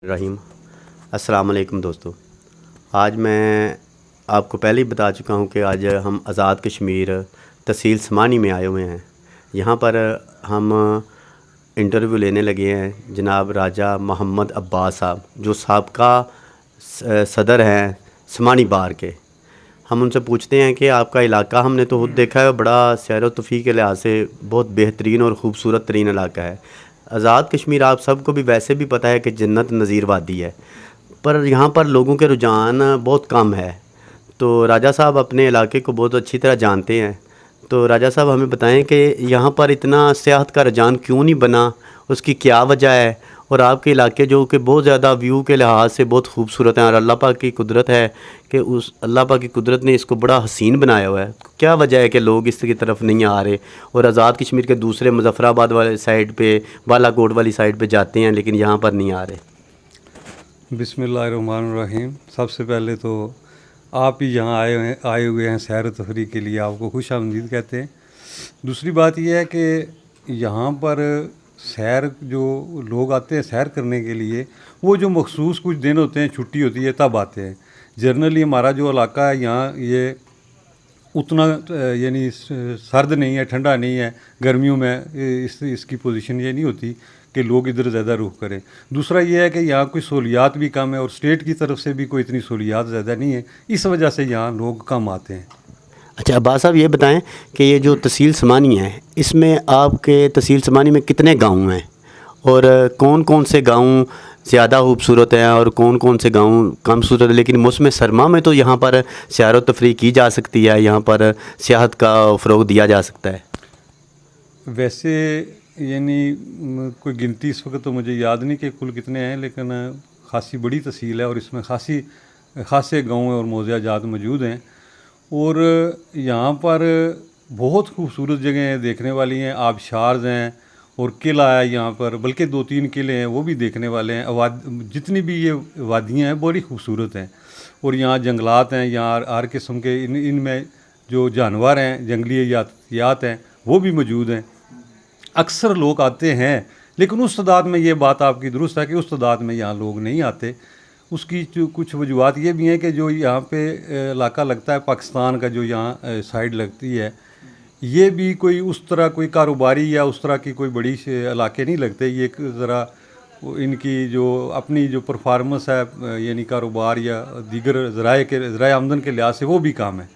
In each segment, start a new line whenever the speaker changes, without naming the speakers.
रहीम अस्सलाम वालेकुम दोस्तों। आज मैं आपको पहले ही बता चुका हूँ कि आज हम आज़ाद कश्मीर तहसील समानी में आए हुए हैं। यहाँ पर हम इंटरव्यू लेने लगे हैं जनाब राजा मोहम्मद अब्बास साहब, जो साबका सदर हैं समानी बार के। हम उनसे पूछते हैं कि आपका इलाका हमने तो खुद देखा है, बड़ा सैर व तफरीह के लिहाज से बहुत बेहतरीन और ख़ूबसूरत तरीन इलाका है। आज़ाद कश्मीर आप सबको भी वैसे भी पता है कि जन्नत नज़ीर वादी है, पर यहाँ पर लोगों के रुझान बहुत कम है। तो राजा साहब अपने इलाके को बहुत अच्छी तरह जानते हैं। तो राजा साहब हमें बताएं कि यहाँ पर इतना सियाहत का रुझान क्यों नहीं बना, उसकी क्या वजह है, और आपके इलाके जो कि बहुत ज़्यादा व्यू के लिहाज से बहुत खूबसूरत हैं और अल्लाह पाक की कुदरत है कि उस अल्लाह पाक की कुदरत ने इसको बड़ा हसीन बनाया हुआ है। क्या वजह है कि लोग इसकी तरफ नहीं आ रहे और आज़ाद कश्मीर के दूसरे मुजफ्फराबाद वाले साइड पे, बालाकोट वाली साइड पे जाते हैं लेकिन यहाँ पर नहीं आ रहे?
बिस्मिल्लाहिर्रहमानिर्रहीम। सबसे पहले तो आप ही यहाँ आए हुए हैं सैर व तफरीह के लिए, आपको खुश आमदीद कहते हैं। दूसरी बात यह है कि यहाँ पर सैर जो लोग आते हैं सैर करने के लिए, वो जो मखसूस कुछ दिन होते हैं, छुट्टी होती है, तब आते हैं। जनरली हमारा जो इलाका है यहाँ ये उतना यानी सर्द नहीं है, ठंडा नहीं है। गर्मियों में इसकी पोजीशन ये नहीं होती कि लोग इधर ज़्यादा रुख करें। दूसरा ये है कि यहाँ कोई सहूलियात भी कम है और स्टेट की तरफ से भी कोई इतनी सहूलियात ज़्यादा नहीं है, इस वजह से यहाँ लोग कम आते हैं।
अच्छा अब्बास साहब, ये बताएं कि ये जो तहसील समानी है, इसमें आपके तहसील समानी में कितने गांव हैं और कौन कौन से गांव ज़्यादा खूबसूरत हैं और कौन कौन से गांव कम खूबसूरत है? लेकिन मौसम सरमा में तो यहाँ पर सैर व तफरीह की जा सकती है, यहाँ पर सियाहत का फ़रोग़ दिया जा सकता है।
वैसे यानी कोई गिनती इस वक्त तो मुझे याद नहीं कि कुल कितने हैं, लेकिन खासी बड़ी तहसील है और इसमें खासे गाँव और मौज़ा जात मौजूद हैं। और यहाँ पर बहुत खूबसूरत जगहें देखने वाली हैं, आबशार्स हैं और किला है यहाँ पर, बल्कि 2-3 किले हैं वो भी देखने वाले हैं। जितनी भी ये वादियाँ हैं बड़ी खूबसूरत हैं। और यहाँ जंगलात हैं, यहाँ हर किस्म के इनमें जो जानवर हैं, जंगली यात हैं, वो भी मौजूद हैं। अक्सर लोग आते हैं, लेकिन उस तादाद में ये बात आपकी दुरुस्त है कि उस तादाद में यहाँ लोग नहीं आते। उसकी जो कुछ वजूहत ये भी हैं कि जो यहाँ पे इलाका लगता है पाकिस्तान का, जो यहाँ साइड लगती है, ये भी कोई उस तरह कोई कारोबारी या उस तरह की कोई बड़ी इलाके नहीं लगते। ये एक ज़रा इनकी जो अपनी जो परफॉर्मेंस है यानी कारोबार या दीगर ज़राए आमदन के लिहाज से वो भी काम है।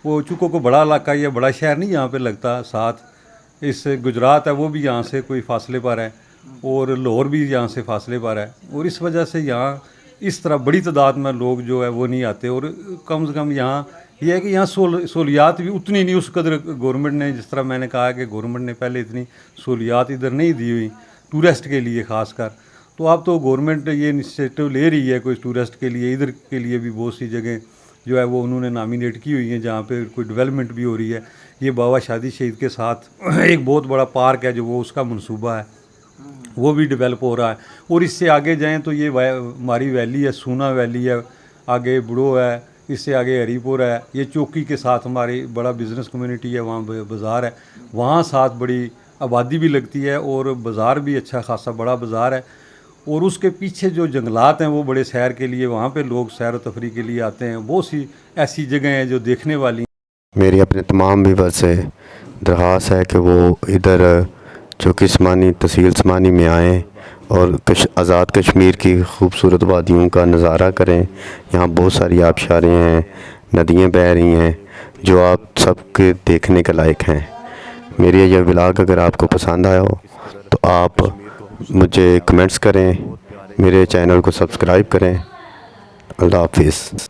वो चूँकि को बड़ा इलाका या बड़ा शहर नहीं यहाँ पे लगता, साथ इस गुजरात है वो भी यहाँ से कोई फासले पर है और लाहौर भी यहाँ से फासले पर है, और इस वजह से यहाँ इस तरह बड़ी तादाद में लोग जो है वो नहीं आते। और कम से कम यहाँ यह है कि यहाँ सहूलियात भी उतनी नहीं उस कदर गवर्नमेंट ने, जिस तरह मैंने कहा कि गवर्नमेंट ने पहले इतनी सहूलियात इधर नहीं दी हुई टूरिस्ट के लिए ख़ासकर। तो अब तो गवर्नमेंट ये इनिशिएटिव ले रही है कोई टूरिस्ट के लिए, इधर के लिए भी बहुत सी जगह जो है वो उन्होंने नामिनेट की हुई हैं जहाँ पे कोई डेवलपमेंट भी हो रही है। ये बाबा शादी शहीद के साथ एक बहुत बड़ा पार्क है जो वो उसका मनसूबा है, वो भी डेवलप हो रहा है। और इससे आगे जाएं तो ये हमारी वैली है, सूना वैली है, आगे बुड़ो है, इससे आगे हरीपुर है, ये चौकी के साथ हमारी बड़ा बिज़नेस कम्युनिटी है, वहाँ बाज़ार है, वहाँ साथ बड़ी आबादी भी लगती है और बाज़ार भी अच्छा खासा बड़ा बाज़ार है। और उसके पीछे जो जंगलात हैं वो बड़े सैर के लिए, वहाँ पे लोग सैर व तफरीह के लिए आते हैं। बहुत सी ऐसी जगह हैं जो देखने वाली।
मेरी अपने तमाम व्यूअर्स से दरख्वास्त है कि वो इधर चौकी समानी तहसील समानी में आएँ और आज़ाद कश्मीर की खूबसूरत वादियों का नज़ारा करें। यहाँ बहुत सारी आबशारें हैं, नदियाँ बह रही हैं जो आप सबके देखने के लायक हैं। मेरी यह व्लॉग अगर आपको पसंद आया हो तो आप मुझे कमेंट्स करें, मेरे चैनल को सब्सक्राइब करें। अल्लाह हाफिज़।